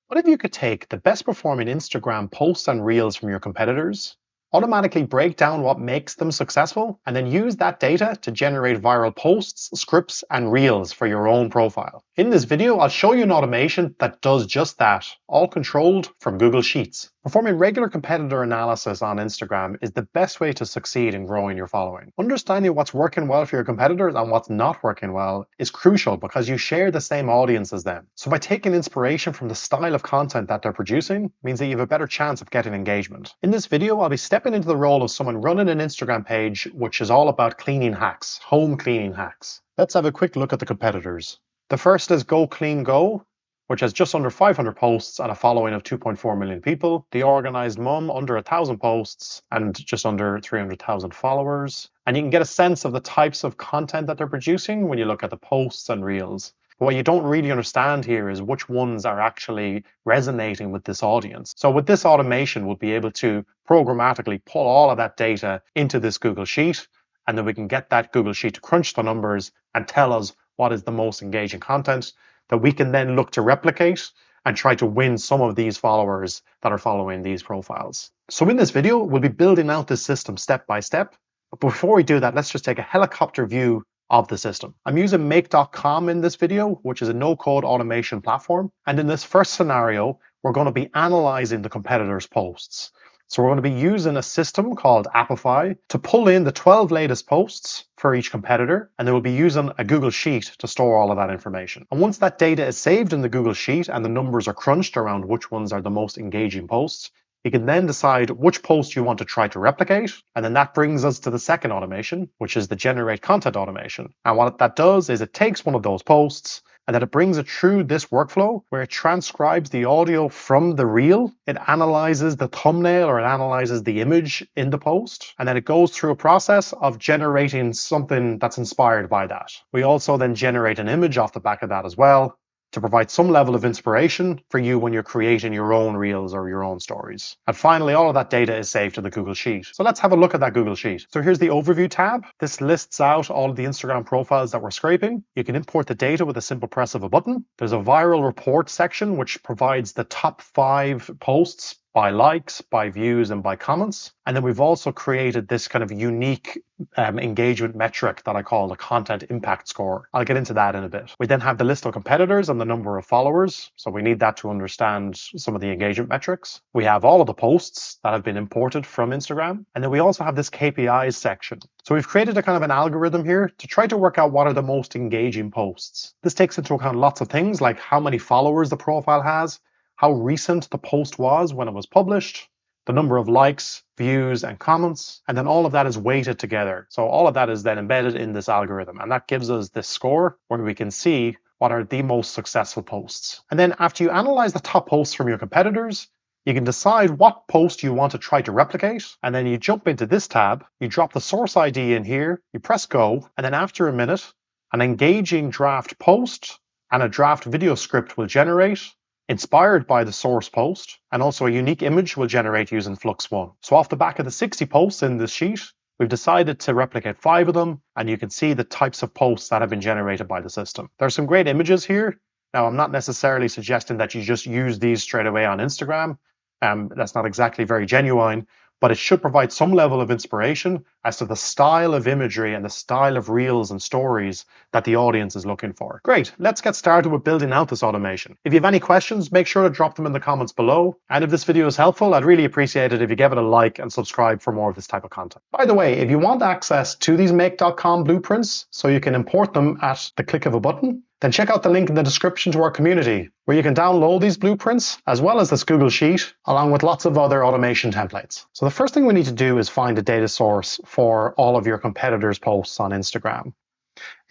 What if you could take the best performing Instagram posts and reels from your competitors, automatically break down what makes them successful, and then use that data to generate viral posts, scripts, and reels for your own profile? In this video, I'll show you an automation that does just that, all controlled from Google Sheets. Performing regular competitor analysis on Instagram is the best way to succeed in growing your following. Understanding what's working well for your competitors and what's not working well is crucial because you share the same audience as them. So by taking inspiration from the style of content that they're producing means that you have a better chance of getting engagement. In this video, I'll be stepping into the role of someone running an Instagram page which is all about cleaning hacks, home cleaning hacks. Let's have a quick look at the competitors. The first is Go Clean Go, which has just under 500 posts and a following of 2.4 million people. The Organized Mum, under 1,000 posts and just under 300,000 followers. And you can get a sense of the types of content that they're producing when you look at the posts and reels. But what you don't really understand here is which ones are actually resonating with this audience. So with this automation, we'll be able to programmatically pull all of that data into this Google Sheet, and then we can get that Google Sheet to crunch the numbers and tell us what is the most engaging content that we can then look to replicate and try to win some of these followers that are following these profiles. So in this video, we'll be building out this system step by step. But before we do that, let's just take a helicopter view of the system. I'm using Make.com in this video, which is a no-code automation platform. And in this first scenario, we're going to be analyzing the competitors' posts. So we're going to be using a system called Apify to pull in the 12 latest posts for each competitor, and then we'll be using a Google Sheet to store all of that information. And once that data is saved in the Google Sheet and the numbers are crunched around which ones are the most engaging posts, you can then decide which post you want to try to replicate. And then that brings us to the second automation, which is the generate content automation. And what that does is it takes one of those posts and then it brings it through this workflow where it transcribes the audio from the reel. It analyzes the thumbnail or it analyzes the image in the post. And then it goes through a process of generating something that's inspired by that. We also then generate an image off the back of that as well, to provide some level of inspiration for you when you're creating your own reels or your own stories. And finally, all of that data is saved to the Google Sheet. So let's have a look at that Google Sheet. So here's the overview tab. This lists out all of the Instagram profiles that we're scraping. You can import the data with a simple press of a button. There's a viral report section, which provides the top 5 posts by likes, by views, and by comments. And then we've also created this kind of unique engagement metric that I call the content impact score. I'll get into that in a bit. We then have the list of competitors and the number of followers. So we need that to understand some of the engagement metrics. We have all of the posts that have been imported from Instagram. And then we also have this KPIs section. So we've created a kind of an algorithm here to try to work out what are the most engaging posts. This takes into account lots of things like how many followers the profile has, how recent the post was when it was published, the number of likes, views, and comments, and then all of that is weighted together. So all of that is then embedded in this algorithm, and that gives us this score where we can see what are the most successful posts. And then after you analyze the top posts from your competitors, you can decide what post you want to try to replicate, and then you jump into this tab, you drop the source ID in here, you press go, and then after a minute, an engaging draft post and a draft video script will generate, inspired by the source post, and also a unique image will generate using Flux One. So off the back of the 60 posts in this sheet, we've decided to replicate 5 of them, and you can see the types of posts that have been generated by the system. There are some great images here. Now, I'm not necessarily suggesting that you just use these straight away on Instagram. That's not exactly very genuine, but it should provide some level of inspiration as to the style of imagery and the style of reels and stories that the audience is looking for. Great, let's get started with building out this automation. If you have any questions, make sure to drop them in the comments below. And if this video is helpful, I'd really appreciate it if you give it a like and subscribe for more of this type of content. By the way, if you want access to these Make.com blueprints so you can import them at the click of a button, then check out the link in the description to our community where you can download these blueprints as well as this Google Sheet along with lots of other automation templates. So the first thing we need to do is find a data source for all of your competitors' posts on Instagram.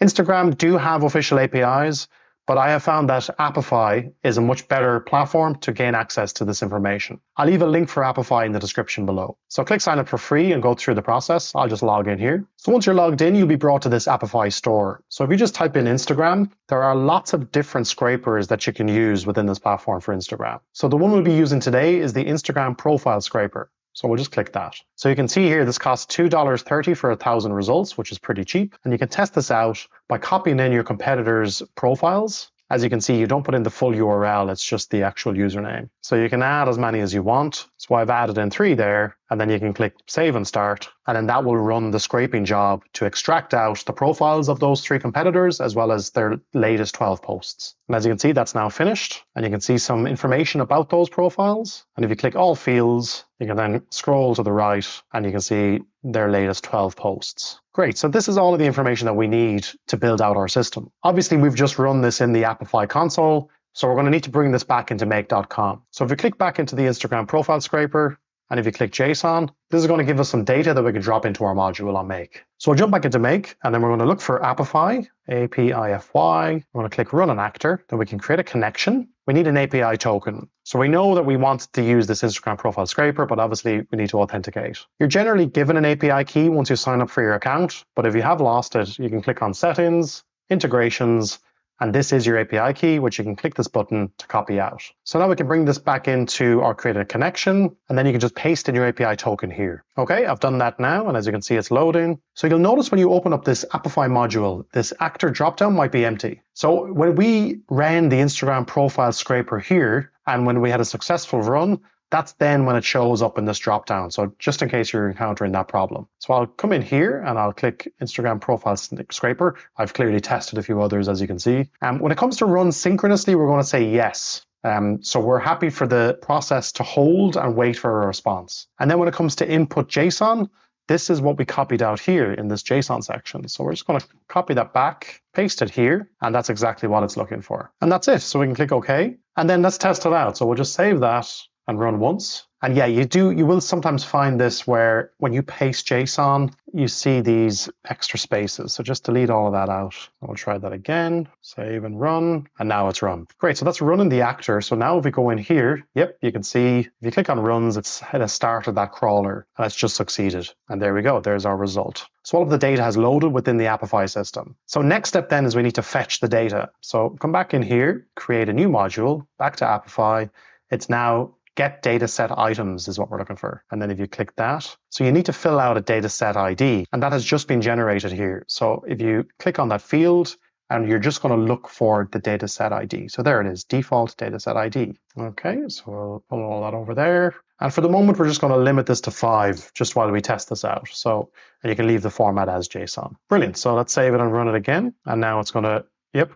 Instagram do have official APIs, but I have found that Apify is a much better platform to gain access to this information. I'll leave a link for Apify in the description below. So click sign up for free and go through the process. I'll just log in here. So once you're logged in, you'll be brought to this Apify store. So if you just type in Instagram, there are lots of different scrapers that you can use within this platform for Instagram. So the one we'll be using today is the Instagram profile scraper. So we'll just click that. So you can see here, this costs $2.30 for 1,000 results, which is pretty cheap. And you can test this out by copying in your competitors' profiles As you can see, you don't put in the full URL, it's just the actual username. So you can add as many as you want. So I've added in 3 there, and then you can click Save and Start, and then that will run the scraping job to extract out the profiles of those 3 competitors, as well as their latest 12 posts. And as you can see, that's now finished, and you can see some information about those profiles. And if you click All Fields, you can then scroll to the right, and you can see their latest 12 posts. Great, so this is all of the information that we need to build out our system. Obviously, we've just run this in the Apify console, so we're going to need to bring this back into make.com. So if we click back into the Instagram profile scraper, and if you click JSON, this is going to give us some data that we can drop into our module on Make. So we'll jump back into Make, and then we're going to look for Apify, A-P-I-F-Y. We're going to click Run an Actor. Then we can create a connection. We need an API token. So we know that we want to use this Instagram profile scraper, but obviously we need to authenticate. You're generally given an API key once you sign up for your account, but if you have lost it, you can click on Settings, Integrations, and this is your API key, which you can click this button to copy out. So now we can bring this back into our created connection, and then you can just paste in your API token here. Okay, I've done that now, and as you can see, it's loading. So you'll notice when you open up this Apify module, this actor dropdown might be empty. So when we ran the Instagram profile scraper here, and when we had a successful run, that's then when it shows up in this dropdown. So just in case you're encountering that problem. So I'll come in here and I'll click Instagram profile scraper. I've clearly tested a few others, as you can see. When it comes to run synchronously, we're going to say yes. So we're happy for the process to hold and wait for a response. And then when it comes to input JSON, this is what we copied out here in this JSON section. So we're just going to copy that back, paste it here, and that's exactly what it's looking for. And that's it. So we can click OK. And then let's test it out. So we'll just save that and run once. And yeah, you will sometimes find this where when you paste JSON, you see these extra spaces. So just delete all of that out. We'll try that again, save and run, and now it's run. Great, so that's running the actor. So now if we go in here, yep, you can see, if you click on runs, it has started that crawler, and it's just succeeded. And there we go, there's our result. So all of the data has loaded within the Apify system. So next step then is we need to fetch the data. So come back in here, create a new module, back to Apify. It's now get dataset items is what we're looking for. And then if you click that, so you need to fill out a dataset ID, and that has just been generated here. So if you click on that field, and you're just going to look for the dataset ID. So there it is, default dataset ID. Okay, so we'll pull all that over there. And for the moment, we're just going to limit this to 5 just while we test this out. So, and you can leave the format as JSON. Brilliant. So let's save it and run it again. And now it's going to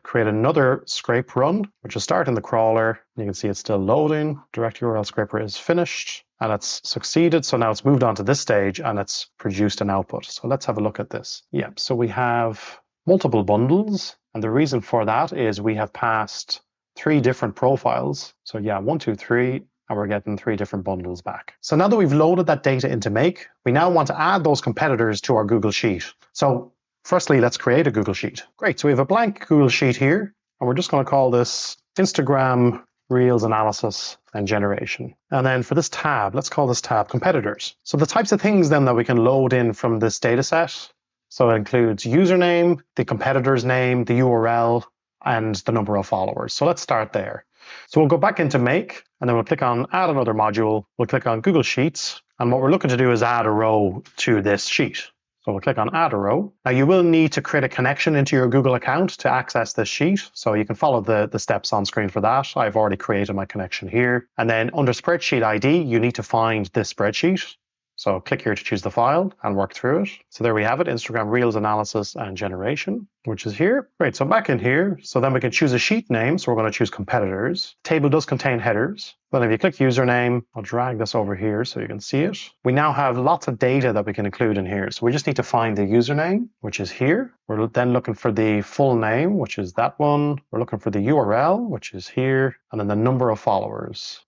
create another scrape run, which will start in the crawler. You can see it's still loading. Direct URL scraper is finished and it's succeeded. So now it's moved on to this stage and it's produced an output. So let's have a look at this. So we have multiple bundles. And the reason for that is we have passed 3 different profiles. So 1, 2, 3, and we're getting 3 different bundles back. So now that we've loaded that data into Make, we now want to add those competitors to our Google Sheet. So firstly, let's create a Google Sheet. Great, so we have a blank Google Sheet here, and we're just going to call this Instagram Reels Analysis and Generation. And then for this tab, let's call this tab Competitors. So the types of things then that we can load in from this data set, so it includes username, the competitor's name, the URL, and the number of followers. So let's start there. So we'll go back into Make, and then we'll click on Add Another Module. We'll click on Google Sheets, and what we're looking to do is add a row to this sheet. So we'll click on Add a Row. Now you will need to create a connection into your Google account to access this sheet. So you can follow the steps on screen for that. I've already created my connection here. And then under Spreadsheet ID, you need to find this spreadsheet. So click here to choose the file and work through it. So there we have it, Instagram Reels Analysis and Generation, which is here. Great, so back in here, so then we can choose a sheet name. So we're going to choose Competitors. Table does contain headers. Then if you click Username, I'll drag this over here so you can see it. We now have lots of data that we can include in here. So we just need to find the username, which is here. We're then looking for the full name, which is that one. We're looking for the URL, which is here. And then the number of followers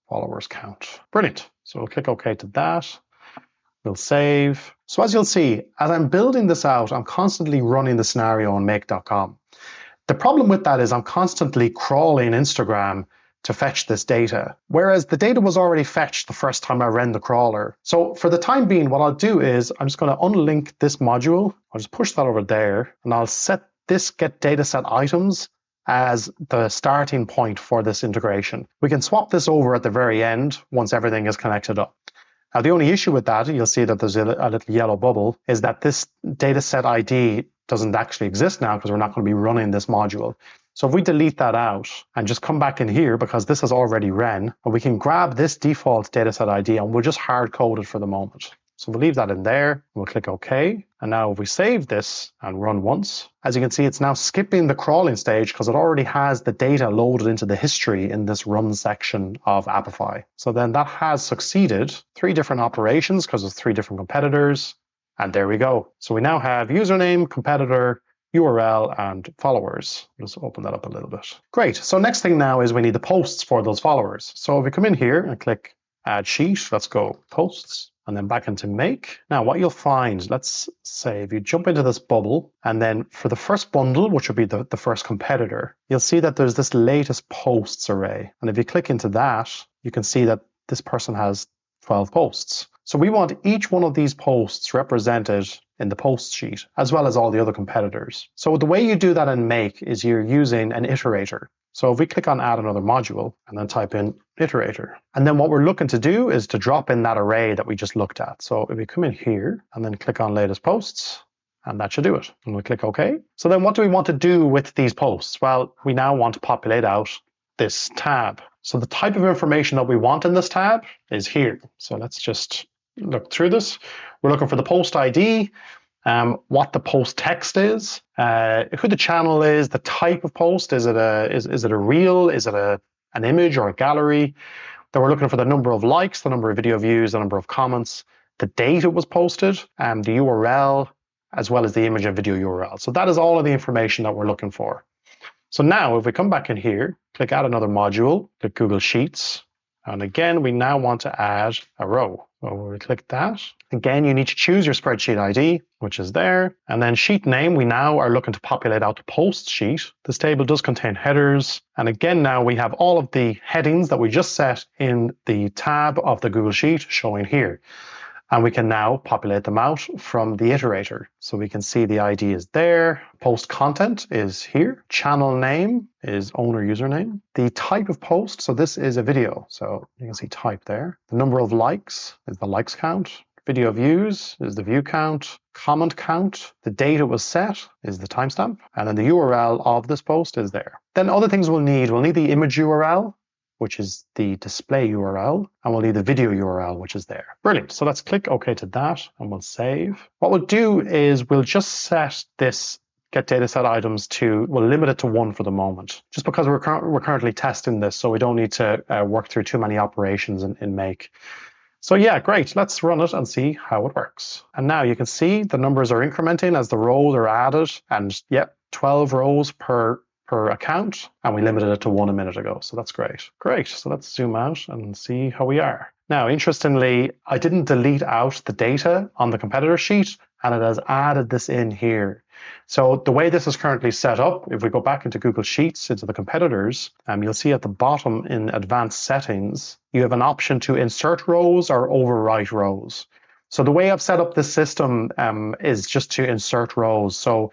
count. Brilliant. So we'll click OK to that. We'll save. So as you'll see, as I'm building this out, I'm constantly running the scenario on make.com. The problem with that is I'm constantly crawling Instagram to fetch this data, whereas the data was already fetched the first time I ran the crawler. So for the time being, what I'll do is I'm just going to unlink this module. I'll just push that over there, and I'll set this get dataset items as the starting point for this integration. We can swap this over at the very end once everything is connected up. Now, the only issue with that, you'll see that there's a little yellow bubble, is that this dataset ID doesn't actually exist now because we're not going to be running this module. So if we delete that out and just come back in here, because this is already Ren, and we can grab this default dataset ID and we'll just hard code it for the moment. So we'll leave that in there, we'll click OK. And now if we save this and run once, as you can see, it's now skipping the crawling stage because it already has the data loaded into the history in this run section of Apify. So then that has succeeded 3 different operations because of 3 different competitors. And there we go. So we now have username, competitor, URL, and followers. Let's open that up a little bit. Great. So next thing now is we need the posts for those followers. So if we come in here and click Add Sheet, let's go Posts. And then back into Make. Now what you'll find, let's say if you jump into this bubble, and then for the first bundle, which would be the first competitor, you'll see that there's this latest posts array. And if you click into that, you can see that this person has 12 posts. So we want each one of these posts represented in the post sheet, as well as all the other competitors. So the way you do that in Make is you're using an iterator. So if we click on Add Another Module and then type in iterator, and then what we're looking to do is to drop in that array that we just looked at. So if we come in here and then click on Latest Posts, and that should do it. And we'll click OK. So then what do we want to do with these posts? Well, we now want to populate out this tab. So the type of information that we want in this tab is here. So let's just look through this. We're looking for the post ID, what the post text is, who the channel is, the type of post. Is it a reel? Is it an image or a gallery? Then we're looking for the number of likes, the number of video views, the number of comments, the date it was posted, the URL, as well as the image and video URL. So that is all of the information that we're looking for. So now if we come back in here, click Add Another Module, click Google Sheets, and again, we now want to add a row. So we click that. Again, you need to choose your spreadsheet ID, which is there. And then sheet name, we now are looking to populate out the post sheet. This table does contain headers. And again, now we have all of the headings that we just set in the tab of the Google Sheet showing here. And we can now populate them out from the iterator. So we can see the ID is there. Post content is here. Channel name is owner username. The type of post, so this is a video. So you can see type there. The number of likes is the likes count. Video views is the view count. Comment count, the date it was set is the timestamp. And then the URL of this post is there. Then other things we'll need the image URL, which is the display URL, and we'll need the video URL, which is there. Brilliant. So let's click OK to that, and we'll save. What we'll do is we'll just set this get dataset items to, we'll limit it to 1 for the moment, just because we're currently testing this, so we don't need to work through too many operations in Make. So yeah, great. Let's run it and see how it works. And now you can see the numbers are incrementing as the rows are added, and yeah, 12 rows per account, and we limited it to 1 a minute ago. So that's great. Great. So let's zoom out and see how we are. Now, interestingly, I didn't delete out the data on the competitor sheet, and it has added this in here. So the way this is currently set up, if we go back into Google Sheets, into the competitors, you'll see at the bottom in advanced settings, you have an option to insert rows or overwrite rows. So the way I've set up this system is just to insert rows. So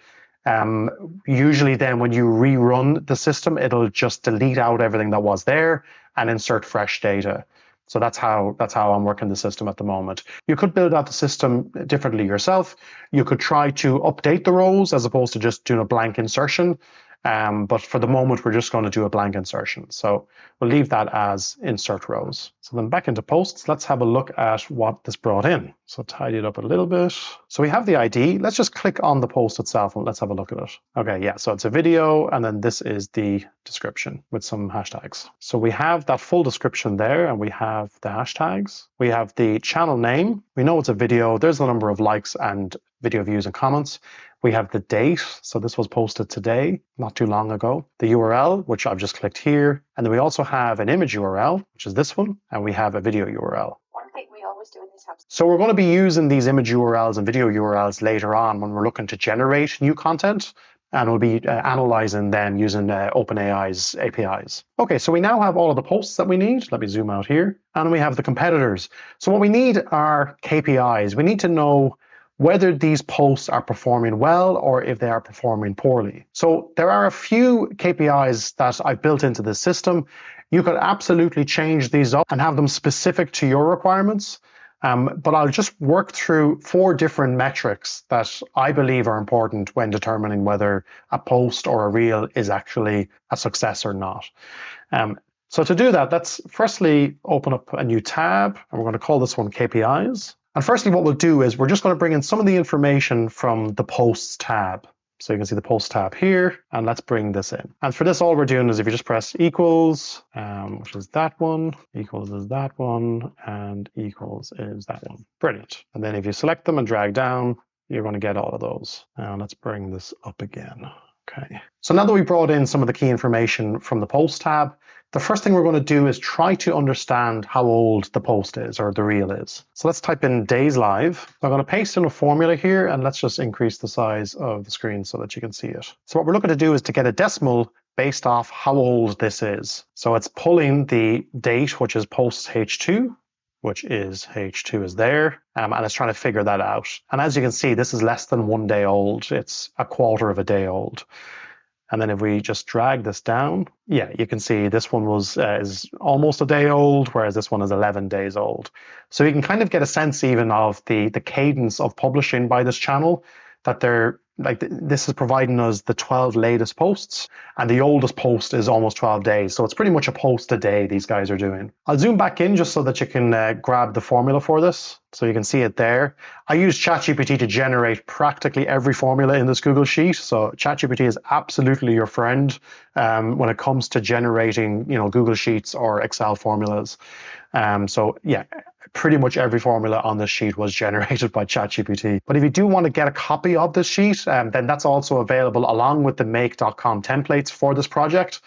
usually then when you rerun the system, it'll just delete out everything that was there and insert fresh data. So that's how I'm working the system at the moment. You could build out the system differently yourself. You could try to update the rows as opposed to just doing a blank insertion. But for the moment, we're just going to do a blank insertion. So we'll leave that as insert rows. So then back into posts, let's have a look at what this brought in. So tidy it up a little bit. So we have the ID. Let's just click on the post itself and let's have a look at it. Okay, yeah, so it's a video, and then this is the description with some hashtags. So we have that full description there, and we have the hashtags. We have the channel name. We know it's a video. There's the number of likes and video views and comments. We have the date, so this was posted today, not too long ago. The URL, which I've just clicked here. And then we also have an image URL, which is this one, and we have a video URL. One thing we always do in this house. So we're going to be using these image URLs and video URLs later on when we're looking to generate new content, and we'll be analyzing them using OpenAI's APIs. Okay, so we now have all of the posts that we need. Let me zoom out here. And we have the competitors. So what we need are KPIs. We need to know whether these posts are performing well or if they are performing poorly. So there are a few KPIs that I've built into the system. You could absolutely change these up and have them specific to your requirements. But I'll just work through 4 different metrics that I believe are important when determining whether a post or a reel is actually a success or not. So to do that, let's firstly open up a new tab, and we're going to call this one KPIs. And firstly, what we'll do is we're just going to bring in some of the information from the Posts tab. So you can see the Posts tab here, and let's bring this in. And for this, all we're doing is if you just press equals, which is that one, equals is that one, and equals is that one. Brilliant. And then if you select them and drag down, you're going to get all of those. Now let's bring this up again. Okay. So now that we brought in some of the key information from the Posts tab, the first thing we're going to do is try to understand how old the post is or the reel is. So let's type in days live. I'm going to paste in a formula here, and let's just increase the size of the screen so that you can see it. So what we're looking to do is to get a decimal based off how old this is. So it's pulling the date, which is post H2, which is H2 is there, and it's trying to figure that out. And as you can see, this is less than 1 day old. It's a quarter of a day old. And then if we just drag this down, yeah, you can see this one is almost a day old, whereas this one is 11 days old. So you can kind of get a sense even of the cadence of publishing by this channel, that they're like, this is providing us the 12 latest posts, and the oldest post is almost 12 days. So it's pretty much a post a day these guys are doing. I'll zoom back in just so that you can grab the formula for this. So you can see it there. I use ChatGPT to generate practically every formula in this Google Sheet. So ChatGPT is absolutely your friend when it comes to generating, Google Sheets or Excel formulas. So yeah, pretty much every formula on this sheet was generated by ChatGPT. But if you do want to get a copy of this sheet, then that's also available along with the make.com templates for this project.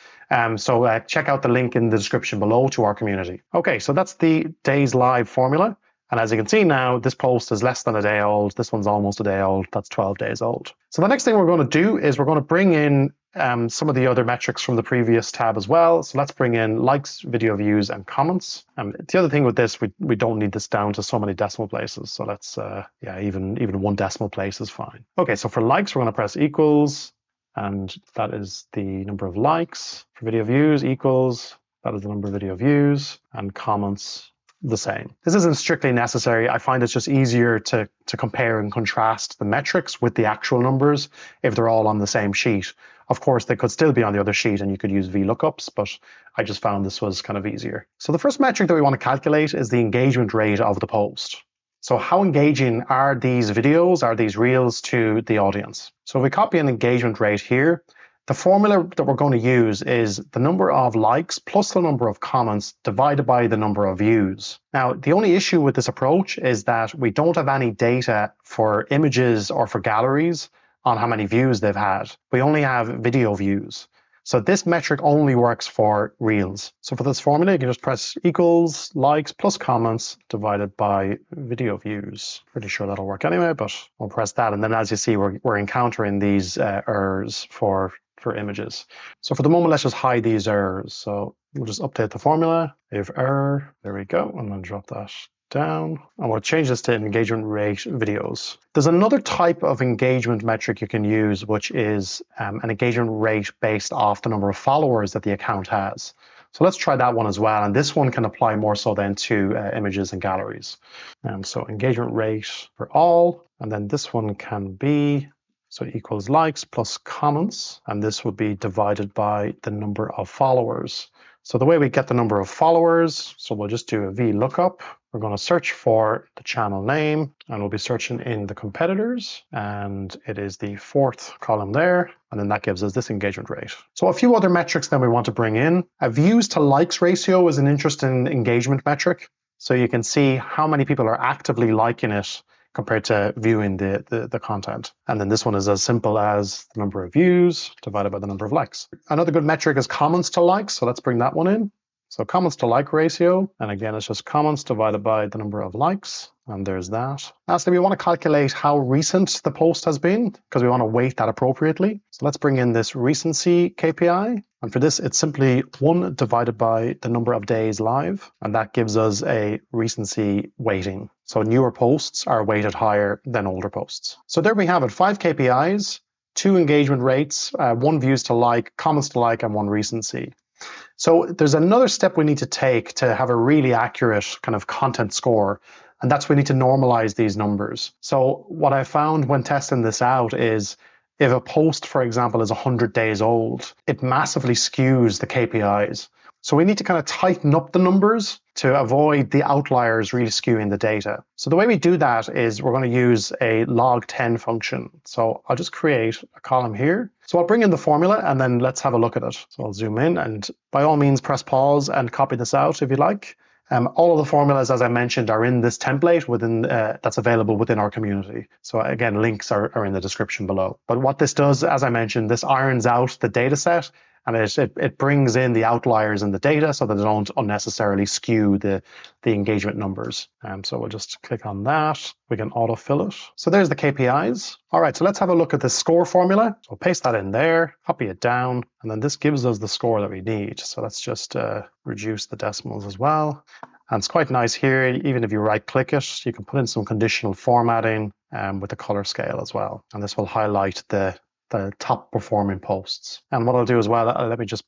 So check out the link in the description below to our community. Okay, so that's the days live formula. And as you can see now, this post is less than a day old. This one's almost a day old. That's 12 days old. So the next thing we're going to do is we're going to bring in some of the other metrics from the previous tab as well. So let's bring in likes, video views, and comments. The other thing with this, we don't need this down to so many decimal places. So let's, even 1 decimal place is fine. Okay, so for likes, we're going to press equals, and that is the number of likes. For video views, equals, that is the number of video views, and comments, the same. This isn't strictly necessary. I find it's just easier to compare and contrast the metrics with the actual numbers if they're all on the same sheet. Of course, they could still be on the other sheet and you could use VLOOKUPs, but I just found this was kind of easier. So the first metric that we want to calculate is the engagement rate of the post. So how engaging are these videos, are these reels to the audience? So if we copy an engagement rate here, the formula that we're going to use is the number of likes plus the number of comments divided by the number of views. Now, the only issue with this approach is that we don't have any data for images or for galleries on how many views they've had. We only have video views. So this metric only works for reels. So for this formula, you can just press equals likes plus comments divided by video views. Pretty sure that'll work anyway, but we'll press that. And then as you see, we're encountering these errors for images. So for the moment, let's just hide these errors. So we'll just update the formula. If error, there we go, and then drop that down. And we'll change this to engagement rate videos. There's another type of engagement metric you can use, which is an engagement rate based off the number of followers that the account has. So let's try that one as well. And this one can apply more so then to images and galleries. So engagement rate for all, and then this one can be, so equals likes plus comments, and this would be divided by the number of followers. So the way we get the number of followers, so we'll just do a VLOOKUP. We're going to search for the channel name, and we'll be searching in the competitors, and it is the 4th column there, and then that gives us this engagement rate. So a few other metrics that we want to bring in. A views to likes ratio is an interesting engagement metric. So you can see how many people are actively liking it compared to viewing the content. And then this one is as simple as the number of views divided by the number of likes. Another good metric is comments to likes. So let's bring that one in. So comments to like ratio, and again, it's just comments divided by the number of likes, and there's that. Lastly, we want to calculate how recent the post has been, because we want to weight that appropriately. So let's bring in this recency KPI, and for this, it's simply 1 divided by the number of days live, and that gives us a recency weighting. So newer posts are weighted higher than older posts. So there we have it, 5 KPIs, 2 engagement rates, 1 views to like, comments to like, and 1 recency. So there's another step we need to take to have a really accurate kind of content score, And that's we need to normalize these numbers. So what I found when testing this out is if a post, for example, is 100 days old, it massively skews the KPIs. So we need to kind of tighten up the numbers to avoid the outliers really skewing the data. So the way we do that is we're going to use a log10 function. So I'll just create a column here. So I'll bring in the formula and then let's have a look at it. So I'll zoom in and by all means press pause and copy this out if you like. All of the formulas, as I mentioned, are in this template within that's available within our community. So again, links are in the description below. But what this does, as I mentioned, this irons out the data set and it brings in the outliers in the data so that they don't unnecessarily skew the engagement numbers. So we'll just click on that. We can autofill it. So there's the KPIs. All right, so let's have a look at the score formula. So paste that in there, copy it down, and then this gives us the score that we need. So let's just reduce the decimals as well. And it's quite nice here, even if you right-click it, you can put in some conditional formatting with the color scale as well. And this will highlight the top performing posts. And what I'll do as well, let me just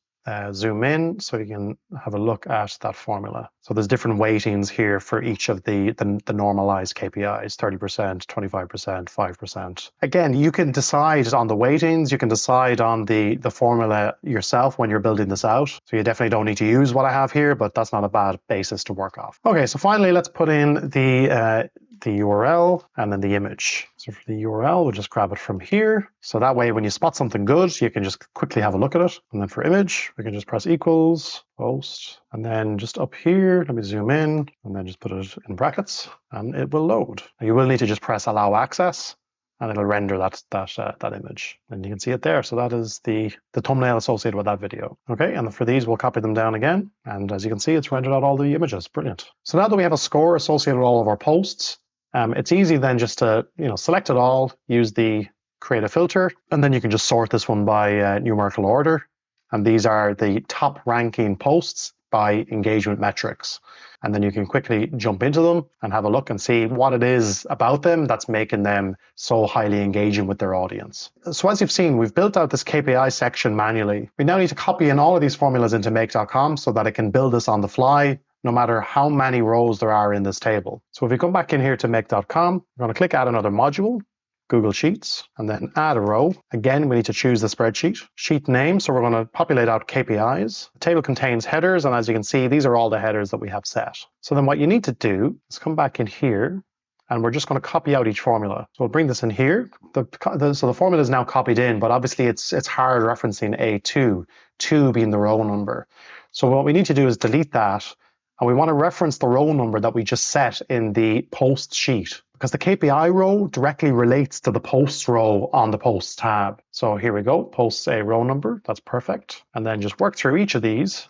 zoom in so you can have a look at that formula. So there's different weightings here for each of the normalized KPIs, 30%, 25%, 5%. Again, you can decide on the weightings, you can decide on the formula yourself when you're building this out. So you definitely don't need to use what I have here, but that's not a bad basis to work off. Okay, so finally, let's put in the URL and then the image. So for the URL, we'll just grab it from here. So that way, when you spot something good, you can just quickly have a look at it. And then for image, we can just press equals, post, and then just up here, let me zoom in and then just put it in brackets and it will load. Now you will need to just press allow access and it'll render that image. And you can see it there. So that is the thumbnail associated with that video. Okay, and for these, we'll copy them down again. And as you can see, it's rendered out all the images. Brilliant. So now that we have a score associated with all of our posts, it's easy then just to select it all, use the create a filter, and then you can just sort this one by numerical order. And these are the top ranking posts by engagement metrics. And then you can quickly jump into them and have a look and see what it is about them that's making them so highly engaging with their audience. So as you've seen, we've built out this KPI section manually. We now need to copy in all of these formulas into make.com so that it can build this on the fly, no matter how many rows there are in this table. So if we come back in here to make.com, we're going to click add another module, Google Sheets, and then add a row. Again, we need to choose the spreadsheet. Sheet name, so we're going to populate out KPIs. The table contains headers, and as you can see, these are all the headers that we have set. So then what you need to do is come back in here, and we're just going to copy out each formula. So we'll bring this in here. So the formula is now copied in, but obviously it's hard referencing A2, 2 being the row number. So what we need to do is delete that, and we want to reference the row number that we just set in the post sheet, because the KPI row directly relates to the posts row on the posts tab. So here we go, posts a row number, that's perfect. And then just work through each of these.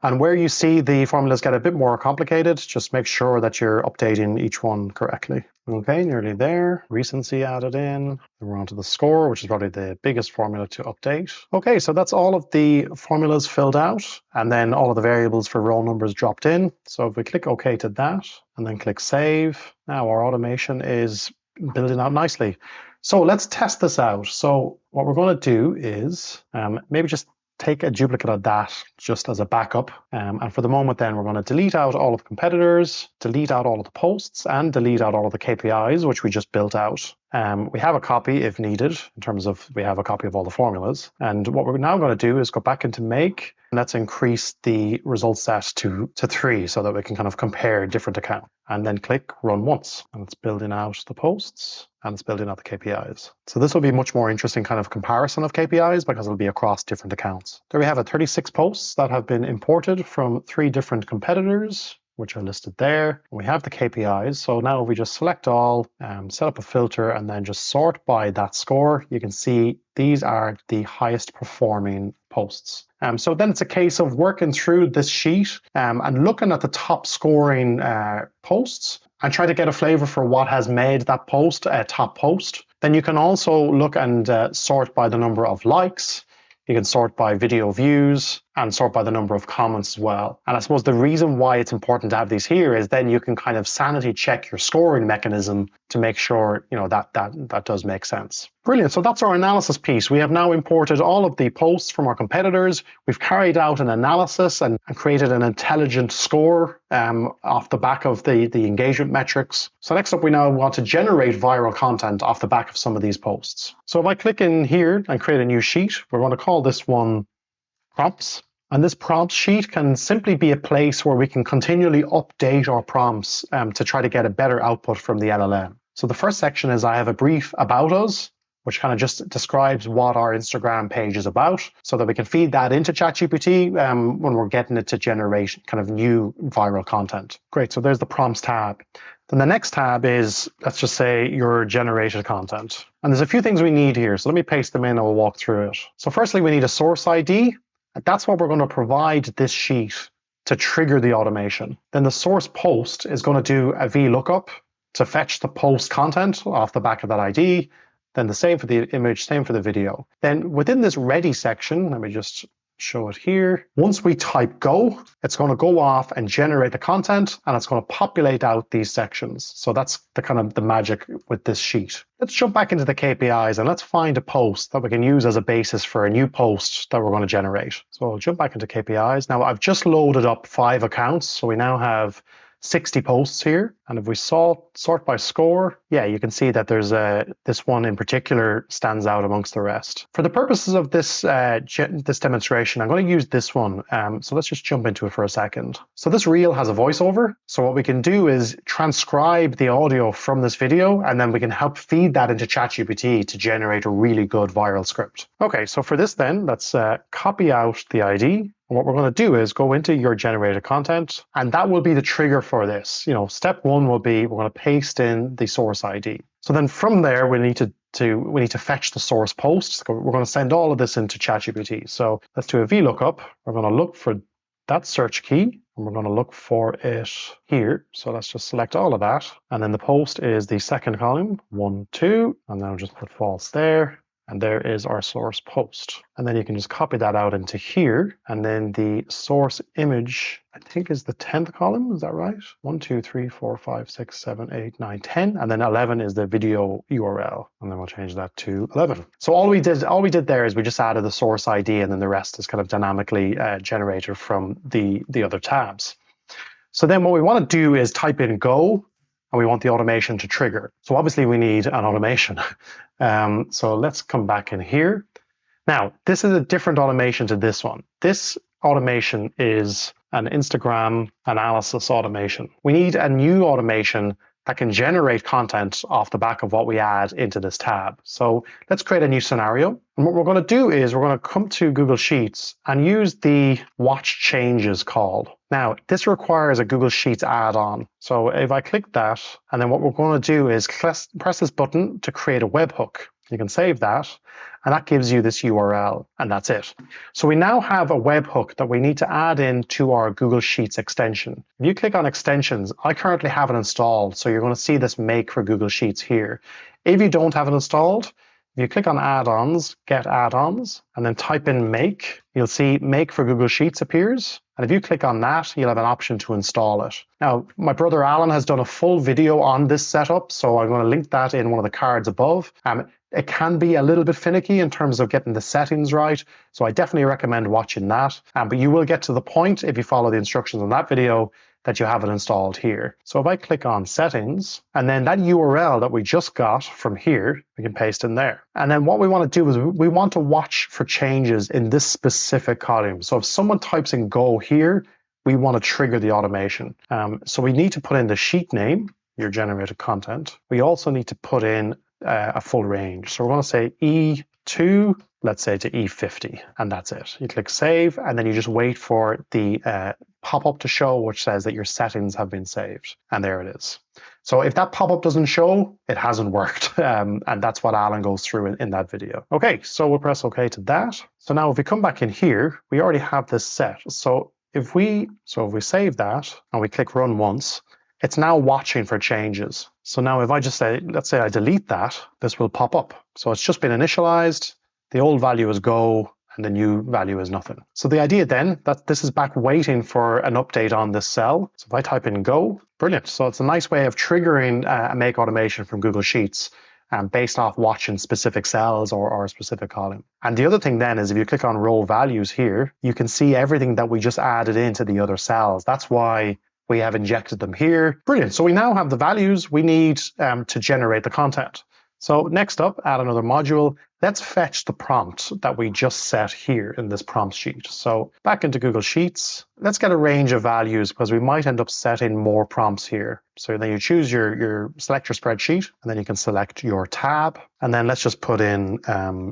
And where you see the formulas get a bit more complicated, just make sure that you're updating each one correctly. Okay, nearly there. Recency added in. We're on to the score, which is probably the biggest formula to update. Okay, so that's all of the formulas filled out, and then all of the variables for row numbers dropped in. So if we click OK to that, and then click Save, now our automation is building out nicely. So let's test this out. So what we're going to do is maybe just take a duplicate of that just as a backup. And for the moment then, we're going to delete out all of the competitors, delete out all of the posts, and delete out all of the KPIs, which we just built out. We have a copy if needed, in terms of we have a copy of all the formulas. And what we're now going to do is go back into Make, and let's increase the result set to 3 so that we can kind of compare different accounts. And then click Run Once. And it's building out the posts, and it's building out the KPIs. So this will be a much more interesting kind of comparison of KPIs because it'll be across different accounts. There we have 36 posts that have been imported from 3 different competitors, which are listed there. We have the KPIs. So now if we just select all, set up a filter, and then just sort by that score, you can see these are the highest performing posts. So then it's a case of working through this sheet and looking at the top scoring posts and try to get a flavor for what has made that post a top post. Then you can also look and sort by the number of likes. You can sort by video views, and sort by the number of comments as well. And I suppose the reason why it's important to have these here is then you can kind of sanity check your scoring mechanism to make sure, you know, that does make sense. Brilliant. So that's our analysis piece. We have now imported all of the posts from our competitors. We've carried out an analysis and created an intelligent score off the back of the engagement metrics. So next up, we now want to generate viral content off the back of some of these posts. So if I click in here and create a new sheet, we're going to call this one prompts. And this prompts sheet can simply be a place where we can continually update our prompts to try to get a better output from the LLM. So the first section is I have a brief about us, which kind of just describes what our Instagram page is about so that we can feed that into ChatGPT when we're getting it to generate kind of new viral content. Great, so there's the prompts tab. Then the next tab is, let's just say, your generated content. And there's a few things we need here. So let me paste them in and we'll walk through it. So firstly, we need a source ID. That's what we're going to provide this sheet to trigger the automation. Then the source post is going to do a VLOOKUP to fetch the post content off the back of that ID. Then the same for the image, same for the video. Then within this ready section, let me just show it here. Once we type go, it's going to go off and generate the content, and it's going to populate out these sections. So that's the kind of the magic with this sheet. Let's jump back into the KPIs and let's find a post that we can use as a basis for a new post that we're going to generate. So I'll jump back into KPIs. Now I've just loaded up 5 accounts. So we now have 60 posts here. And if we sort by score, yeah, you can see that there's this one in particular stands out amongst the rest. For the purposes of this demonstration, I'm going to use this one. So let's just jump into it for a second. So this reel has a voiceover. So what we can do is transcribe the audio from this video, and then we can help feed that into ChatGPT to generate a really good viral script. Okay, so for this then, let's copy out the ID. And what we're going to do is go into your generated content, and that will be the trigger for this. You know, step one will be we're going to paste in the source ID. So then from there, we need to fetch the source post. So we're going to send all of this into ChatGPT. So let's do a VLOOKUP. We're going to look for that search key, and we're going to look for it here. So let's just select all of that. And then the post is the second column, 1, 2, and then I'll just put false there. And there is our source post. And then you can just copy that out into here. And then the source image, I think, is the 10th column. Is that right? 1, 2, 3, 4, 5, 6, 7, 8, 9, 10. And then 11 is the video URL. And then we'll change that to 11. So all we did there is we just added the source ID, and then the rest is kind of dynamically generated from the other tabs. So then what we want to do is type in go, and we want the automation to trigger. So obviously we need an automation. So let's come back in here. Now, this is a different automation to this one. This automation is an Instagram analysis automation. We need a new automation that can generate content off the back of what we add into this tab. So let's create a new scenario. And what we're going to do is we're going to come to Google Sheets and use the watch changes call. Now, this requires a Google Sheets add-on. So if I click that, and then what we're going to do is press this button to create a webhook. You can save that, and that gives you this URL, and that's it. So we now have a webhook that we need to add in to our Google Sheets extension. If you click on extensions, I currently have it installed, so you're going to see this make for Google Sheets here. If you don't have it installed, if you click on add-ons, get add-ons, and then type in make, you'll see make for Google Sheets appears. And if you click on that, you'll have an option to install it. Now, my brother Alan has done a full video on this setup, so I'm going to link that in one of the cards above. It can be a little bit finicky in terms of getting the settings right, so I definitely recommend watching that. But you will get to the point, if you follow the instructions on that video, that you have it installed here. So if I click on settings, and then that URL that we just got from here, we can paste in there. And then what we want to do is we want to watch for changes in this specific column. So if someone types in go here, we want to trigger the automation. So we need to put in the sheet name, your generated content. We also need to put in a full range. So we're going to say E2, let's say to E50, and that's it. You click save, and then you just wait for the pop-up to show, which says that your settings have been saved. And there it is. So if that pop-up doesn't show, it hasn't worked. And that's what Alan goes through in that video. Okay, so we'll press OK to that. So now if we come back in here, we already have this set. So if we save that and we click run once, it's now watching for changes. So now if I just say, let's say I delete that, this will pop up. So it's just been initialized. The old value is go, and the new value is nothing. So the idea then that this is back waiting for an update on this cell. So if I type in go, brilliant. So it's a nice way of triggering a make automation from Google Sheets based off watching specific cells or a specific column. And the other thing then is if you click on row values here, you can see everything that we just added into the other cells. That's why we have injected them here. Brilliant. So we now have the values we need to generate the content. So next up, add another module. Let's fetch the prompt that we just set here in this prompt sheet. So back into Google Sheets, let's get a range of values because we might end up setting more prompts here. So then you choose select your spreadsheet, and then you can select your tab. And then let's just put in,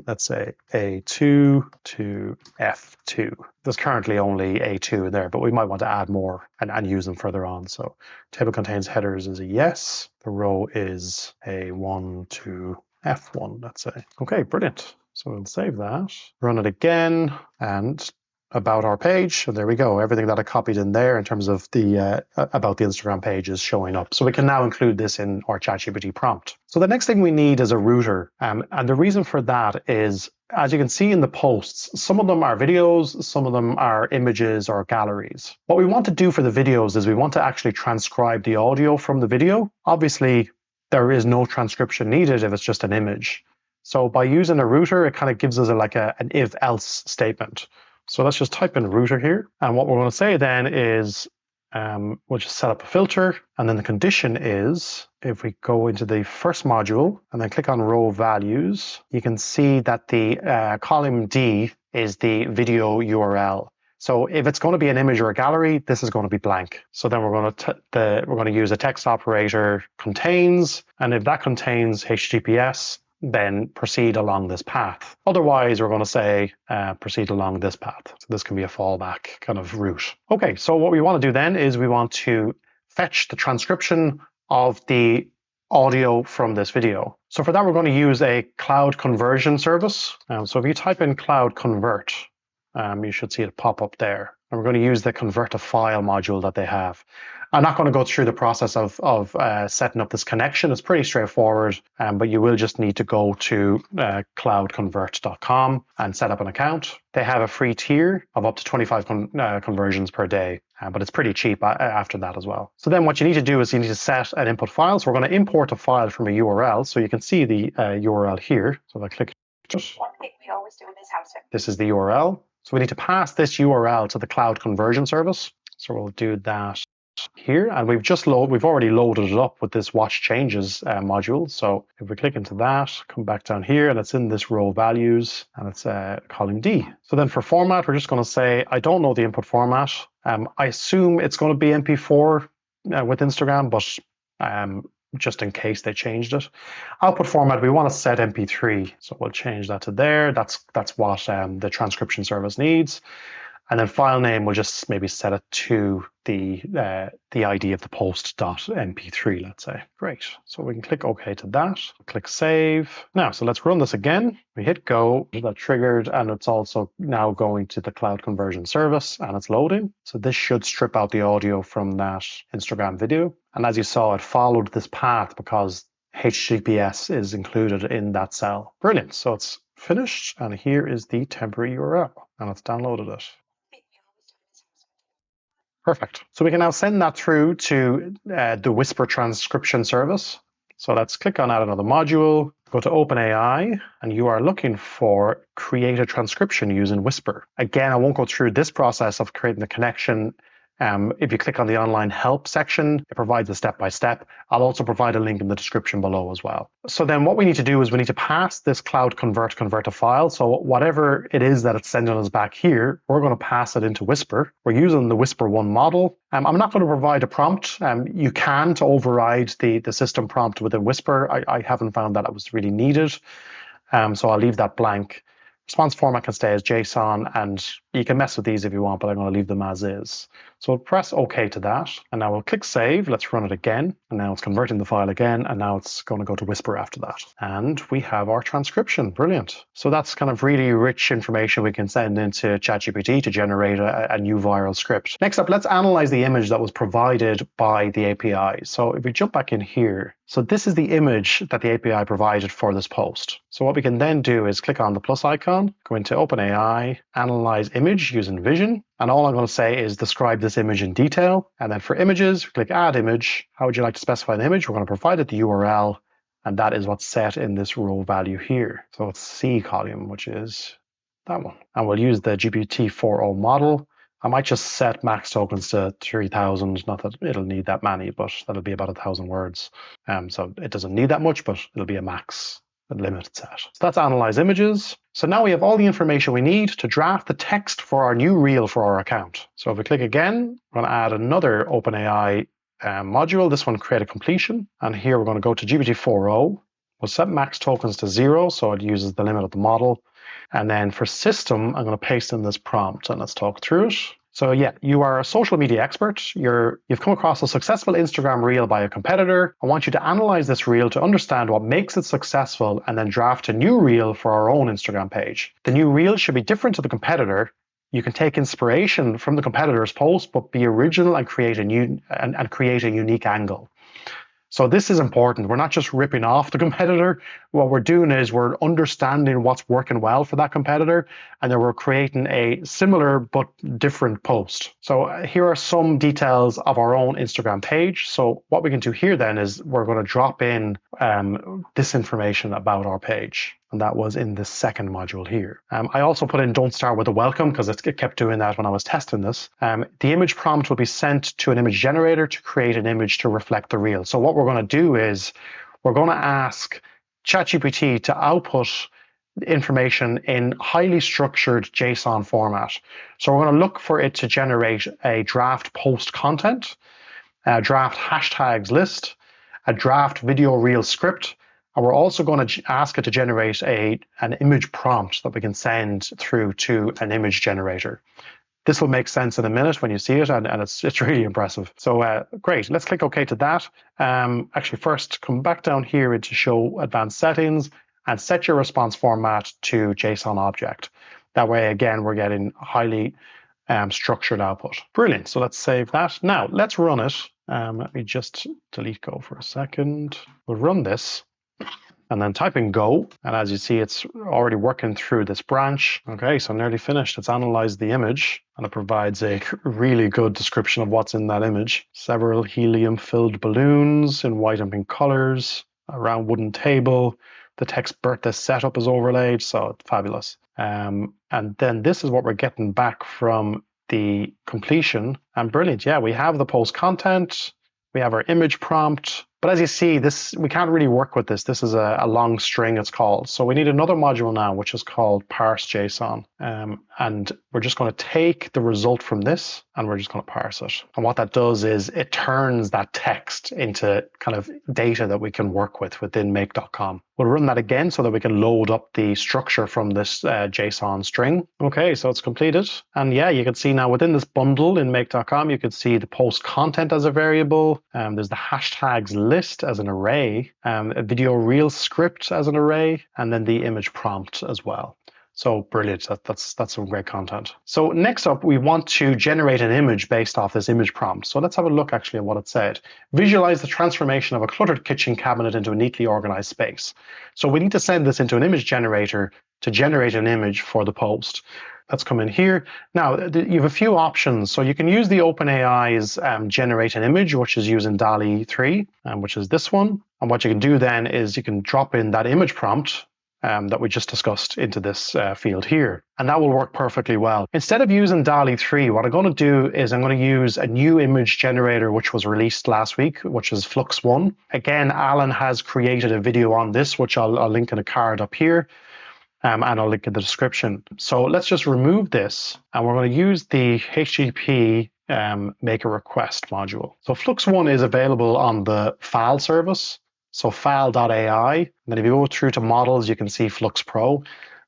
let's say A2 to F2. There's currently only A2 in there, but we might want to add more and use them further on. So table contains headers is a yes. The row is A1 to F1, let's say. Okay, brilliant. So we'll save that, run it again, and about our page. So there we go. Everything that I copied in there in terms of the about the Instagram page is showing up. So we can now include this in our ChatGPT prompt. So the next thing we need is a router. And the reason for that is, as you can see in the posts, some of them are videos, some of them are images or galleries. What we want to do for the videos is we want to actually transcribe the audio from the video. Obviously, there is no transcription needed if it's just an image. So by using a router, it kind of gives us an if-else statement. So let's just type in router here. And what we're going to say then is, we'll just set up a filter. And then the condition is, if we go into the first module and then click on row values, you can see that the column D is the video URL. So if it's going to be an image or a gallery, this is going to be blank. So then we're going to use a text operator contains, and if that contains HTTPS, then proceed along this path. Otherwise, we're going to say proceed along this path. So this can be a fallback kind of route. Okay, so what we want to do then is we want to fetch the transcription of the audio from this video. So for that, we're going to use a cloud conversion service. So if you type in cloud convert, you should see it pop up there. And we're going to use the convert to file module that they have. I'm not going to go through the process of setting up this connection. It's pretty straightforward, but you will just need to go to cloudconvert.com and set up an account. They have a free tier of up to 25 conversions per day, but it's pretty cheap after that as well. So then what you need to do is you need to set an input file. So we're going to import a file from a URL. So you can see the URL here. So if I click it, One thing we always do in this house. this is the URL. So we need to pass this URL to the cloud conversion service. So we'll do that here, and we've already loaded it up with this watch changes module. So if we click into that, come back down here, and it's in this row values, and it's column D. So then for format, we're just going to say, I don't know the input format. I assume it's going to be MP4 with Instagram, but just in case they changed it. Output format, we want to set MP3. So we'll change that to there. That's what the transcription service needs. And then file name, we'll just maybe set it to the ID of the post.mp3, let's say. Great. So we can click OK to that. Click Save. Now, so let's run this again. We hit Go. That triggered, and it's also now going to the cloud conversion service, and it's loading. So this should strip out the audio from that Instagram video. And as you saw, it followed this path because HTTPS is included in that cell. Brilliant. So it's finished, and here is the temporary URL, and it's downloaded it. Perfect. So we can now send that through to the Whisper transcription service. So let's click on add another module, go to OpenAI, and you are looking for create a transcription using Whisper. Again, I won't go through this process of creating the connection. If you click on the online help section, it provides a step-by-step. I'll also provide a link in the description below as well. So then what we need to do is we need to pass this cloud convert to file. So whatever it is that it's sending us back here, we're going to pass it into Whisper. We're using the Whisper 1 model. I'm not going to provide a prompt. You can to override the system prompt within Whisper. I haven't found that it was really needed. So I'll leave that blank. Response format can stay as JSON, and You can mess with these if you want, but I'm going to leave them as is. So we'll press OK to that, and now we'll click Save. Let's run it again, and now it's converting the file again, and now it's going to go to Whisper after that. And we have our transcription. Brilliant. So that's kind of really rich information we can send into ChatGPT to generate a new viral script. Next up, let's analyze the image that was provided by the API. So if we jump back in here, so this is the image that the API provided for this post. So what we can then do is click on the plus icon, go into OpenAI, analyze image using Vision. And all I'm going to say is describe this image in detail. And then for images, click add image. How would you like to specify an image? We're going to provide it the URL. And that is what's set in this row value here. So it's C column, which is that one. And we'll use the GPT-4o model. I might just set max tokens to 3,000. Not that it'll need that many, but that'll be about 1,000 words. So it doesn't need that much, but it'll be a max limit set. So that's analyze images. So now we have all the information we need to draft the text for our new reel for our account. So if we click again, we're going to add another OpenAI module. This one, create a completion. And here we're going to go to GPT-4o. We'll set max tokens to 0, so it uses the limit of the model. And then for system, I'm going to paste in this prompt, and let's talk through it. So yeah, you are a social media expert. You've come across a successful Instagram reel by a competitor. I want you to analyze this reel to understand what makes it successful and then draft a new reel for our own Instagram page. The new reel should be different to the competitor. You can take inspiration from the competitor's post, but be original and create a unique angle. So this is important. We're not just ripping off the competitor. What we're doing is we're understanding what's working well for that competitor, and then we're creating a similar but different post. So here are some details of our own Instagram page. So what we can do here then is we're going to drop in this information about our page. And that was in the second module here. I also put in don't start with a welcome because it kept doing that when I was testing this. The image prompt will be sent to an image generator to create an image to reflect the reel. So what we're going to do is we're going to ask ChatGPT to output information in highly structured JSON format. So we're going to look for it to generate a draft post content, a draft hashtags list, a draft video reel script. And we're also going to ask it to generate an image prompt that we can send through to an image generator. This will make sense in a minute when you see it, and it's really impressive. So great, let's click OK to that. Actually, first come back down here into show advanced settings and set your response format to JSON object. That way, again, we're getting highly structured output. Brilliant, so let's save that. Now, let's run it. Let me just delete Go for a second. We'll run this. And then type in Go, and as you see, it's already working through this branch. Okay, so nearly finished. It's analyzed the image, and it provides a really good description of what's in that image. Several helium-filled balloons in white and pink colors, a round wooden table. The text birthday setup is overlaid, so it's fabulous. And then this is what we're getting back from the completion. And brilliant, yeah, we have the post content, we have our image prompt. But as you see, we can't really work with this. This is a long string, it's called. So we need another module now, which is called parse JSON. And we're just going to take the result from this, and we're just going to parse it. And what that does is it turns that text into kind of data that we can work with within make.com. We'll run that again so that we can load up the structure from this JSON string. Okay, so it's completed. And yeah, you can see now within this bundle in make.com, you can see the post content as a variable. There's the hashtags list as an array, a video reel script as an array, and then the image prompt as well. So brilliant, that's some great content. So next up, we want to generate an image based off this image prompt. So let's have a look actually at what it said. Visualize the transformation of a cluttered kitchen cabinet into a neatly organized space. So we need to send this into an image generator to generate an image for the post. Let's come in here. Now, you have a few options. So you can use the OpenAI's generate an image, which is using DALL-E 3, which is this one. And what you can do then is you can drop in that image prompt that we just discussed into this field here. And that will work perfectly well. Instead of using DALL-E 3, what I'm going to do is I'm going to use a new image generator which was released last week, which is Flux One. Again, Alan has created a video on this, which I'll link in a card up here. And I'll link in the description. So let's just remove this, and we're going to use the HTTP make a request module. So Flux One is available on the file service, so file.ai. And then if you go through to models, you can see Flux Pro.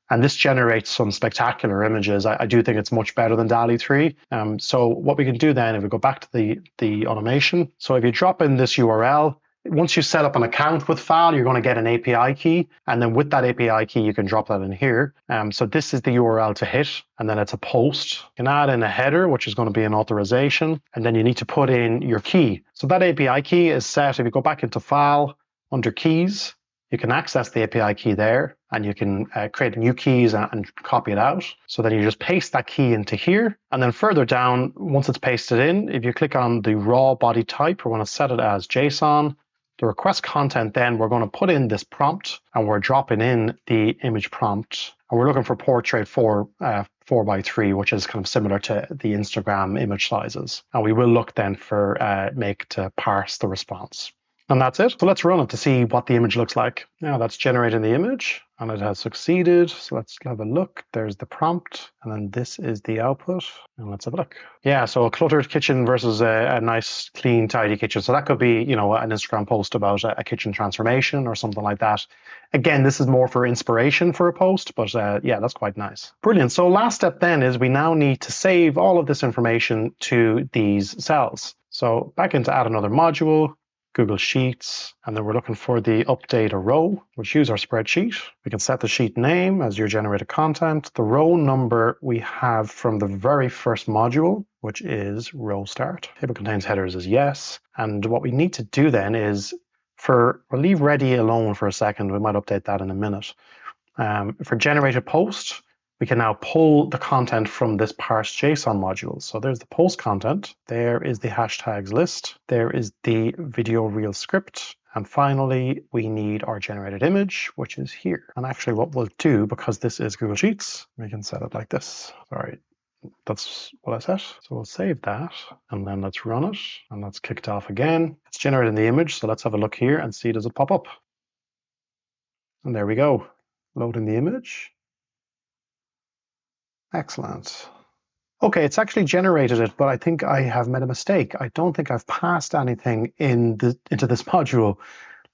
And this generates some spectacular images. I do think it's much better than DALL-E 3. So what we can do then, if we go back to the automation, so if you drop in this URL, once you set up an account with Fal, you're going to get an API key. And then with that API key, you can drop that in here. So this is the URL to hit, and then it's a post. You can add in a header, which is going to be an authorization. And then you need to put in your key. So that API key is set. If you go back into File, under Keys, you can access the API key there, and you can create new keys and copy it out. So then you just paste that key into here. And then further down, once it's pasted in, if you click on the raw body type, we're going to set it as JSON. The request content, then we're going to put in this prompt, and we're dropping in the image prompt. And we're looking for portrait 4:3, which is kind of similar to the Instagram image sizes. And we will look then for Make to parse the response. And that's it. So let's run it to see what the image looks like. Now that's generating the image, and it has succeeded. So let's have a look. There's the prompt, and then this is the output. And let's have a look. Yeah, so a cluttered kitchen versus a nice, clean, tidy kitchen. So that could be, you know, an Instagram post about a kitchen transformation or something like that. Again, this is more for inspiration for a post, but yeah, that's quite nice. Brilliant. So last step then is we now need to save all of this information to these cells. So back into add another module, Google Sheets, and then we're looking for the update a row. We'll choose our spreadsheet. We can set the sheet name as your generated content. The row number we have from the very first module, which is row start. Table contains headers is yes. And what we need to do then is we'll leave ready alone for a second. We might update that in a minute. For generated post, we can now pull the content from this parse JSON module. So there's the post content. There is the hashtags list. There is the video reel script. And finally, we need our generated image, which is here. And actually what we'll do, because this is Google Sheets, we can set it like this. Sorry, that's what I set. So we'll save that, and then let's run it. And that's kicked off again. It's generating the image. So let's have a look here and see, does it pop up? And there we go, loading the image. Excellent. Okay, it's actually generated it, but I think I have made a mistake. I don't think I've passed anything into this module.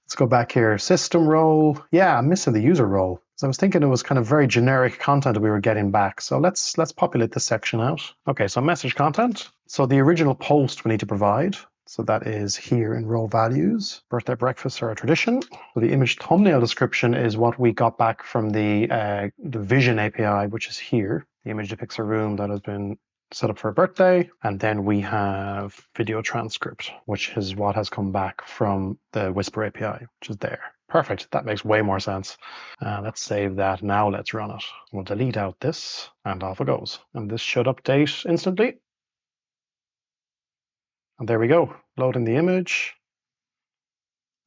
Let's go back here. System role. Yeah, I'm missing the user role. So I was thinking it was kind of very generic content we were getting back. So let's populate this section out. Okay, so message content. So the original post we need to provide. So that is here in row values. Birthday breakfasts are a tradition. So the image thumbnail description is what we got back from the Vision API, which is here. The image depicts a room that has been set up for a birthday. And then we have video transcript, which is what has come back from the Whisper API, which is there. Perfect. That makes way more sense. Let's save that. Now let's run it. We'll delete out this, and off it goes. And this should update instantly. And there we go, loading the image.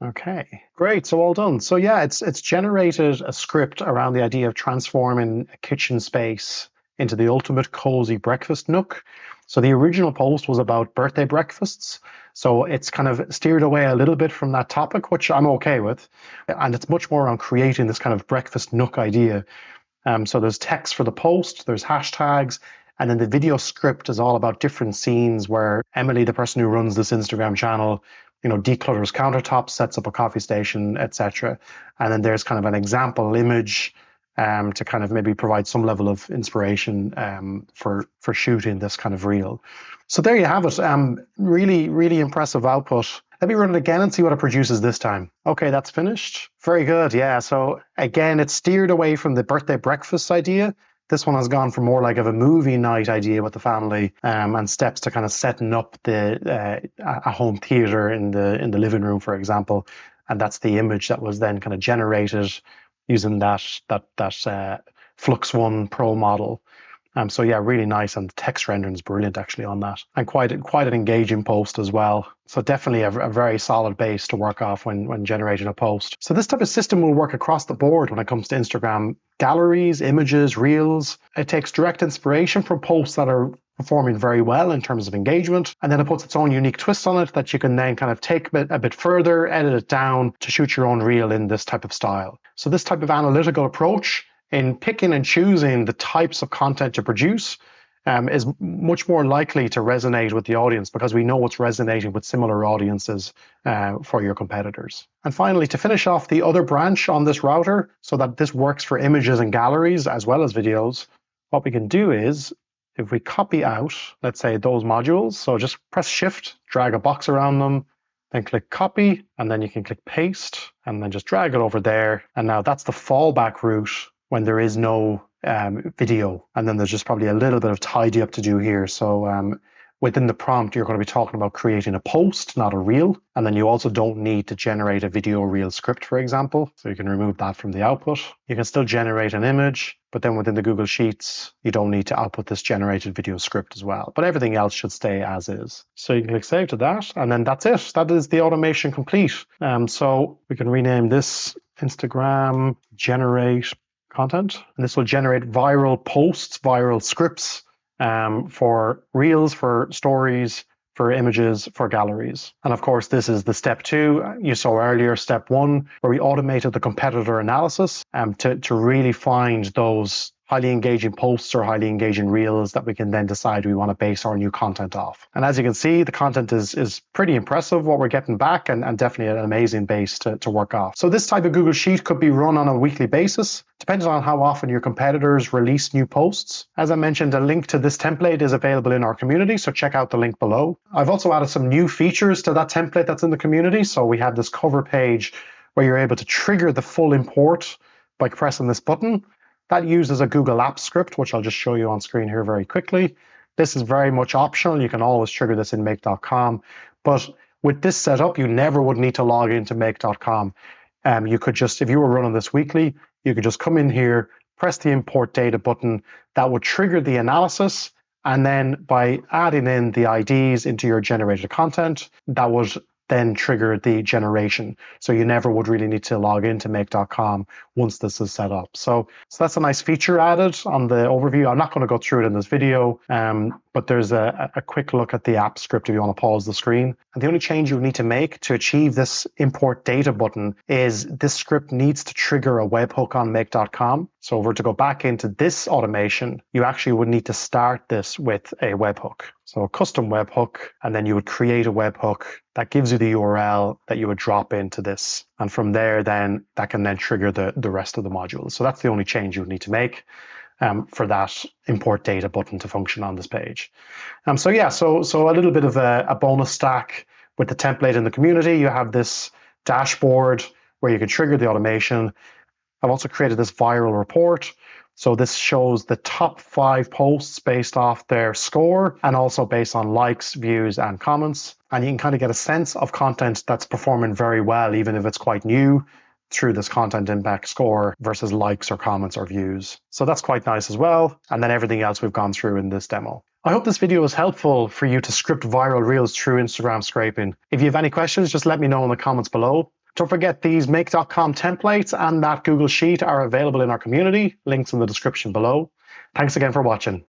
Okay, great, so all done. So yeah, it's generated a script around the idea of transforming a kitchen space into the ultimate cozy breakfast nook. So the original post was about birthday breakfasts. So it's kind of steered away a little bit from that topic, which I'm okay with. And it's much more on creating this kind of breakfast nook idea. So there's text for the post, there's hashtags, and then the video script is all about different scenes where Emily, the person who runs this Instagram channel, you know, declutters countertops, sets up a coffee station, etc. And then there's kind of an example image to kind of maybe provide some level of inspiration for shooting this kind of reel. So there you have it. Really, really impressive output. Let me run it again and see what it produces this time. Okay, that's finished. Very good. Yeah. So again, it's steered away from the birthday breakfast idea. This one has gone for more like of a movie night idea with the family, and steps to kind of setting up a home theater in the living room, for example. And that's the image that was then kind of generated using that Flux One Pro model. So yeah, really nice, and the text rendering is brilliant actually on that, and quite an engaging post as well. So definitely a very solid base to work off when generating a post. So this type of system will work across the board when it comes to Instagram galleries, images, reels. It takes direct inspiration from posts that are performing very well in terms of engagement, and then it puts its own unique twist on it that you can then kind of take a bit further, edit it down to shoot your own reel in this type of style. So this type of analytical approach in picking and choosing the types of content to produce is much more likely to resonate with the audience because we know what's resonating with similar audiences for your competitors. And finally, to finish off the other branch on this router so that this works for images and galleries as well as videos, what we can do is if we copy out, let's say, those modules, so just press Shift, drag a box around them, then click copy, and then you can click paste, and then just drag it over there. And now that's the fallback route when there is no video. And then there's just probably a little bit of tidy up to do here. So within the prompt, you're going to be talking about creating a post, not a reel. And then you also don't need to generate a video reel script, for example. So you can remove that from the output. You can still generate an image, but then within the Google Sheets, you don't need to output this generated video script as well. But everything else should stay as is. So you can click save to that, and then that's it. That is the automation complete. So we can rename this Instagram generate content, and this will generate viral posts, viral scripts for reels, for stories, for images, for galleries. And of course, this is the step 2 you saw earlier, step 1, where we automated the competitor analysis to really find those highly engaging posts or highly engaging reels that we can then decide we want to base our new content off. And as you can see, the content is pretty impressive, what we're getting back, and definitely an amazing base to work off. So this type of Google Sheet could be run on a weekly basis, depending on how often your competitors release new posts. As I mentioned, a link to this template is available in our community, so check out the link below. I've also added some new features to that template that's in the community. So we have this cover page where you're able to trigger the full import by pressing this button. That uses a Google Apps script, which I'll just show you on screen here very quickly. This is very much optional. You can always trigger this in make.com. But with this setup, you never would need to log into make.com. You could just, if you were running this weekly, you could just come in here, press the import data button. That would trigger the analysis. And then by adding in the IDs into your generated content, that would then trigger the generation. So you never would really need to log into make.com once this is set up. So that's a nice feature added on the overview. I'm not going to go through it in this video, but there's a quick look at the app script if you want to pause the screen. And the only change you need to make to achieve this import data button is this script needs to trigger a webhook on make.com. So if we're to go back into this automation, you actually would need to start this with a webhook. So a custom webhook, and then you would create a webhook that gives you the URL that you would drop into this. And from there, then that can then trigger the rest of the modules. So that's the only change you would need to make for that import data button to function on this page. So a little bit of a bonus stack with the template in the community. You have this dashboard where you can trigger the automation. I've also created this viral report. So this shows the top 5 posts based off their score and also based on likes, views, and comments. And you can kind of get a sense of content that's performing very well, even if it's quite new, through this content impact score versus likes or comments or views. So that's quite nice as well. And then everything else we've gone through in this demo. I hope this video was helpful for you to script viral reels through Instagram scraping. If you have any questions, just let me know in the comments below. Don't forget these make.com templates and that Google Sheet are available in our community. Links in the description below. Thanks again for watching.